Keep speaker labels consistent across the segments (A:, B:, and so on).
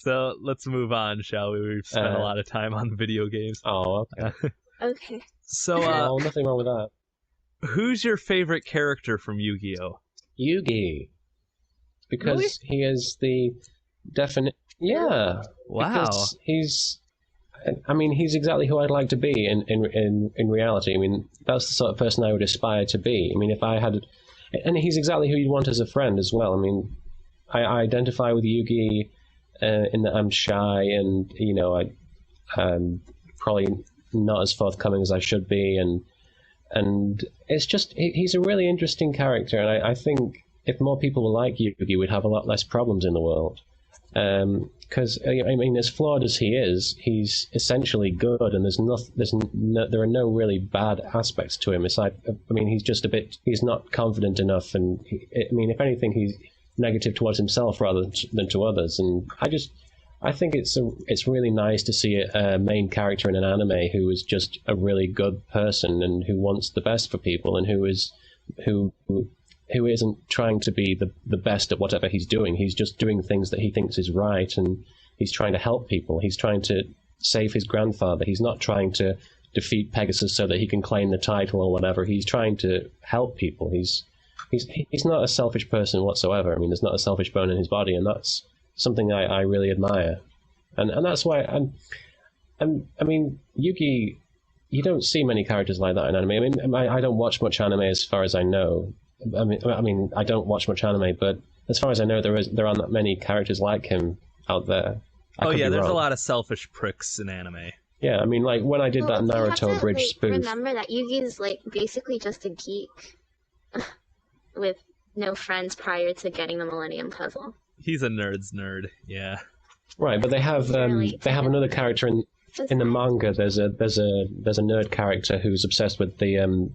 A: So let's move on, shall we? We've spent a lot of time on video games.
B: Oh, okay.
C: Okay.
A: So,
B: oh, nothing wrong with that.
A: Who's your favorite character from Yu-Gi-Oh?
B: Yugi. Because
C: Really?
B: he is the definite... Yeah.
A: Wow.
B: Because he's exactly who I'd like to be in reality. I mean, that's the sort of person I would aspire to be. I mean, if I had... And he's exactly who you'd want as a friend as well. I mean, I identify with Yugi in that I'm shy and, I'm probably not as forthcoming as I should be. And it's just, he's a really interesting character. And I think if more people were like Yugi, we'd have a lot less problems in the world. Because as flawed as he is, he's essentially good, and there are no really bad aspects to him. It's like, he's just he's not confident enough, and if anything, he's negative towards himself rather than to others. And I think it's really nice to see a main character in an anime who is just a really good person and who wants the best for people, and who isn't trying to be the best at whatever he's doing. He's just doing things that he thinks is right, and he's trying to help people. He's trying to save his grandfather. He's not trying to defeat Pegasus so that he can claim the title or whatever. He's trying to help people. He's not a selfish person whatsoever. I mean, there's not a selfish bone in his body, and that's something I really admire. And that's why Yugi, you don't see many characters like that in anime. I don't watch much anime as far as I know. I don't watch much anime, but as far as I know, there aren't that many characters like him out there.
A: There's a lot of selfish pricks in anime.
B: Yeah, like when I did that Naruto bridge spoof.
C: Remember that Yugi's basically just a geek with no friends prior to getting the Millennium Puzzle.
A: He's a nerd's nerd, yeah.
B: Right, but they have another character in the manga. There's a nerd character who's obsessed with the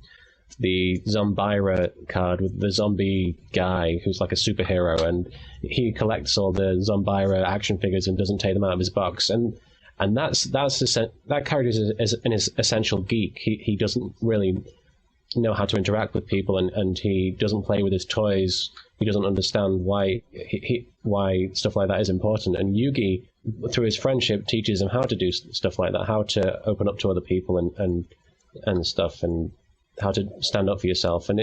B: Zombira card with the zombie guy who's like a superhero, and he collects all the Zombira action figures and doesn't take them out of his box, and that character is an essential geek. He doesn't really know how to interact with people, and he doesn't play with his toys. He doesn't understand why stuff like that is important, and Yugi, through his friendship, teaches him how to do stuff like that, how to open up to other people and stuff, and how to stand up for yourself. And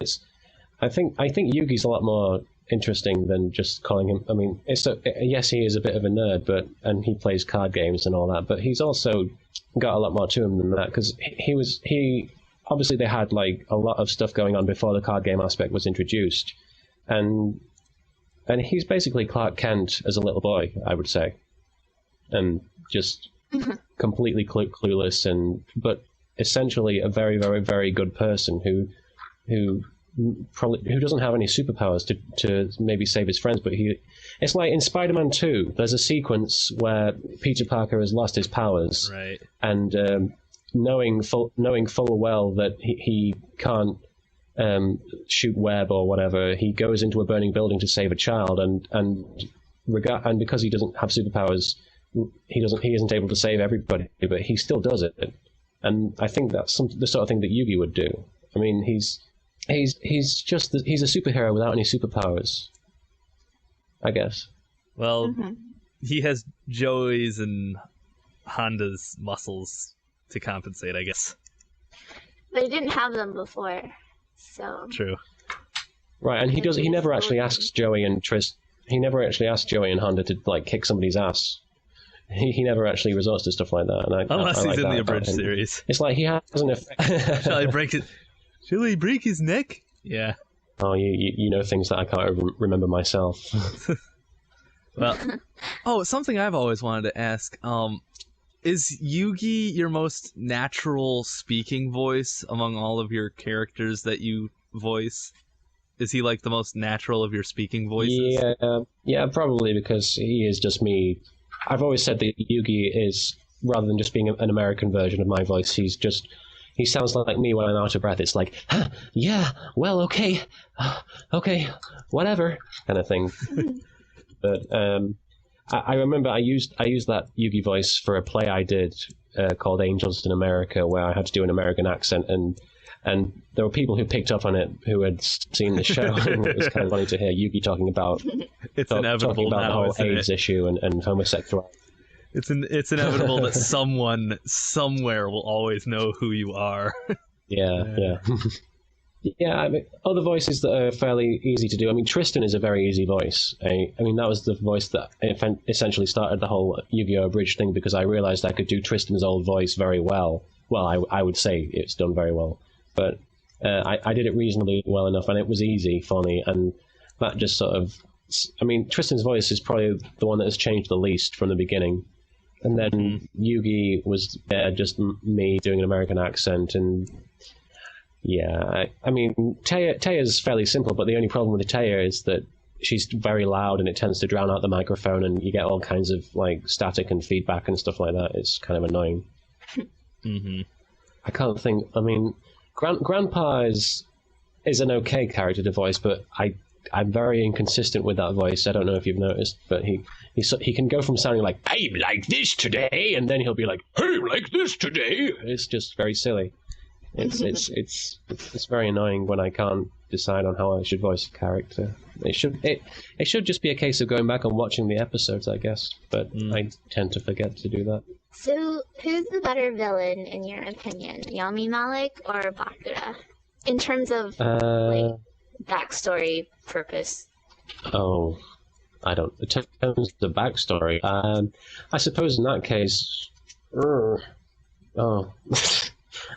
B: I think Yugi's a lot more interesting than just calling him. Yes, he is a bit of a nerd, and he plays card games and all that, but he's also got a lot more to him than that, because he obviously they had a lot of stuff going on before the card game aspect was introduced, and he's basically Clark Kent as a little boy, I would say, and just completely clueless, but essentially a very, very, very good person who doesn't have any superpowers to maybe save his friends, but it's like in Spider-Man 2, there's a sequence where Peter Parker has lost his powers,
A: right,
B: and knowing full well that he can't shoot web or whatever, he goes into a burning building to save a child, and because he doesn't have superpowers, he isn't able to save everybody, but he still does it. And I think that's the sort of thing that Yugi would do. I mean, he's a superhero without any superpowers, I guess.
A: Well, he has Joey's and Honda's muscles to compensate, I guess.
C: They didn't have them before, so...
A: True.
B: Right, and he never actually asks Joey and Honda to, kick somebody's ass. He never actually resorts to stuff like that. And
A: Unless
B: I
A: he's in the
B: abridged
A: series.
B: It's like he has an effect.
A: Shall he break his neck? Yeah.
B: Oh, you know things that I can't remember myself.
A: Well, something I've always wanted to ask. Is Yugi your most natural speaking voice among all of your characters that you voice? Is he the most natural of your speaking voices?
B: Yeah, probably, because he is just me. I've always said that Yugi is, rather than just being an American version of my voice, he sounds like me when I'm out of breath. It's like, yeah, well, okay, whatever, kind of thing. But I remember I used that Yugi voice for a play I did called Angels in America, where I had to do an American accent, and And there were people who picked up on it who had seen the show, and it was kind of funny to hear Yugi talking about
A: inevitable
B: the whole
A: now,
B: AIDS issue and homosexuality.
A: It's inevitable that someone somewhere will always know who you are.
B: Yeah. Yeah, I mean, other voices that are fairly easy to do. I mean, Tristan is a very easy voice. I mean, that was the voice that essentially started the whole Yu-Gi-Oh! Abridged thing, because I realized I could do Tristan's old voice very well. Well, I would say it's done very well. But I did it reasonably well enough, and it was easy for me. And that just sort of... I mean, Tristan's voice is probably the one that has changed the least from the beginning. And then Yugi was just me doing an American accent, and... Yeah, I mean, Taya's fairly simple, but the only problem with Taya is that she's very loud and it tends to drown out the microphone, and you get all kinds of like static and feedback and stuff like that. It's kind of annoying. I can't think. I mean, Grandpa is an okay character to voice, but I'm very inconsistent with that voice. I don't know if you've noticed, but he can go from sounding like "I'm like this today," and then he'll be like "I'm like this today." It's just very silly. It's very annoying when I can't decide on how I should voice a character. It should just be a case of going back and watching the episodes, I guess. But I tend to forget to do that.
C: So, who's the better villain in your opinion, Yami Malik or Bakura, in terms of like backstory purpose?
B: Oh, I don't. In terms of the backstory, I suppose in that case,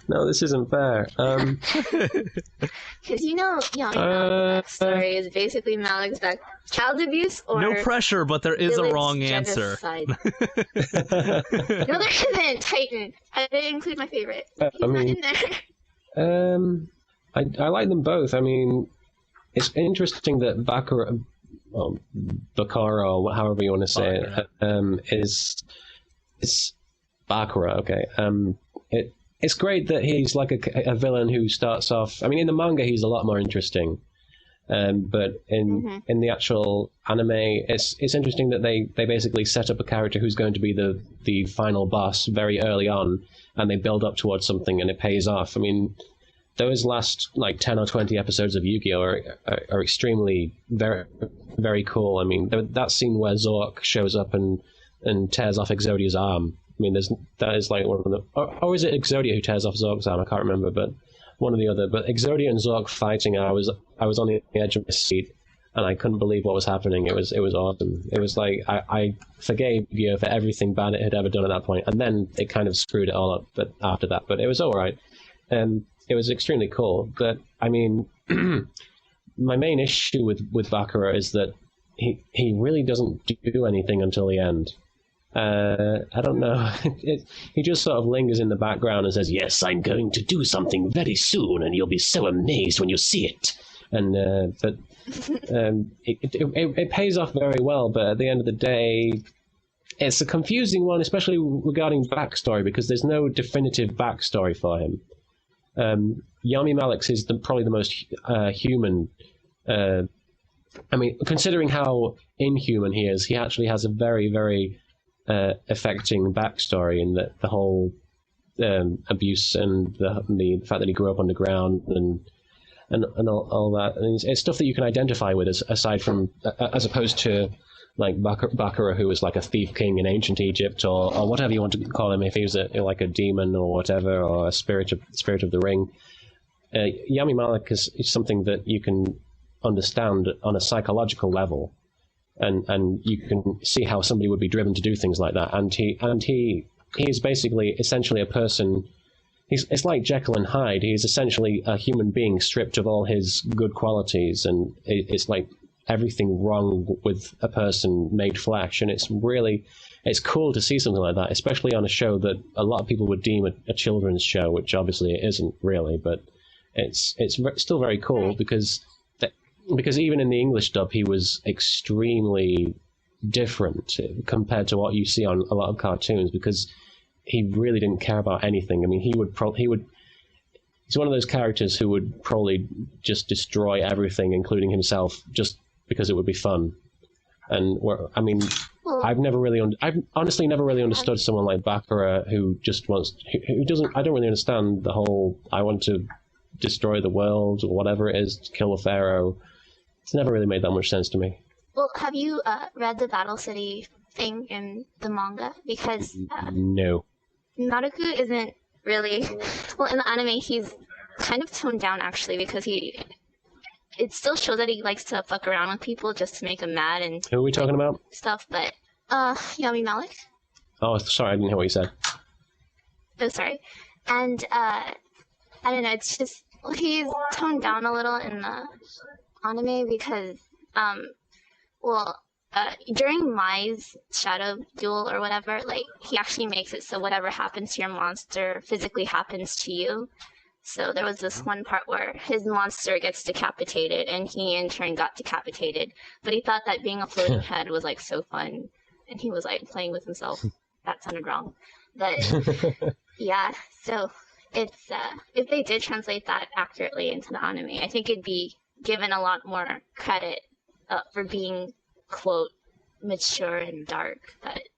B: No, this isn't fair.
C: Because you know, Malik's backstory is basically Malik's child abuse or
A: no pressure, but there is a wrong answer.
C: No, there isn't. Titan. I didn't include my favorite. He's not in there.
B: I like them both. I mean, it's interesting that Bakura, or however you want to say it, is Bakura. Okay. It's great that he's like a villain who starts off... I mean, in the manga, he's a lot more interesting. But in the actual anime, it's interesting that they basically set up a character who's going to be the final boss very early on, and they build up towards something, and it pays off. I mean, those last, 10 or 20 episodes of Yu-Gi-Oh! are extremely, very, very cool. I mean, that scene where Zork shows up and tears off Exodia's arm... I mean, that is like one of the... Or is it Exodia who tears off Zork's arm? I can't remember, but one or the other. But Exodia and Zork fighting, I was on the edge of my seat, and I couldn't believe what was happening. It was awesome. It was like, I forgave Yu for everything bad it had ever done at that point, and then it kind of screwed it all up after that. But it was all right. It was extremely cool. But, I mean, my main issue with Bakura is that he really doesn't do anything until the end. I don't know. He just sort of lingers in the background and says, "Yes, I'm going to do something very soon, and you'll be so amazed when you see it." And it pays off very well, but at the end of the day, it's a confusing one, especially regarding backstory, because there's no definitive backstory for him. Yami Malik's is probably the most human. I mean, considering how inhuman he is, he actually has a very, very affecting backstory in that the whole abuse and the fact that he grew up underground and all that. And it's stuff that you can identify with, aside from as opposed to like Bakura, who was like a thief king in ancient Egypt, or whatever you want to call him, if he was like a demon or whatever, or a spirit of the ring. Yami Malik is something that you can understand on a psychological level. And you can see how somebody would be driven to do things like that. And he is basically essentially a person. It's like Jekyll and Hyde. He's essentially a human being stripped of all his good qualities, and it's like everything wrong with a person made flesh. And it's cool to see something like that, especially on a show that a lot of people would deem a children's show, which obviously it isn't really, but it's still very cool because even in the English dub, he was extremely different compared to what you see on a lot of cartoons, because he really didn't care about anything. I mean, he's one of those characters who would probably just destroy everything, including himself, just because it would be fun. And I've honestly never really understood someone like Bakura who just who doesn't. I don't really understand the whole. I want to destroy the world or whatever it is, kill a pharaoh. It's never really made that much sense to me.
C: Well, have you read the Battle City thing in the manga? Because
B: No.
C: Naruto isn't really... Well, in the anime, he's kind of toned down, actually, because it still shows that he likes to fuck around with people just to make them mad and...
B: Who are we talking about?
C: Stuff, but... Yami Malik?
B: Oh, sorry, I didn't hear what you said.
C: Oh, sorry. And, I don't know, it's just... He's toned down a little in the anime because, during Mai's shadow duel or whatever, like, he actually makes it so whatever happens to your monster physically happens to you. So there was this one part where his monster gets decapitated, and he in turn got decapitated. But he thought that being a floating head was, like, so fun, and he was, like, playing with himself. That sounded wrong. But, yeah, so it's, if they did translate that accurately into the anime, I think it'd be given a lot more credit for being, quote, mature and dark. But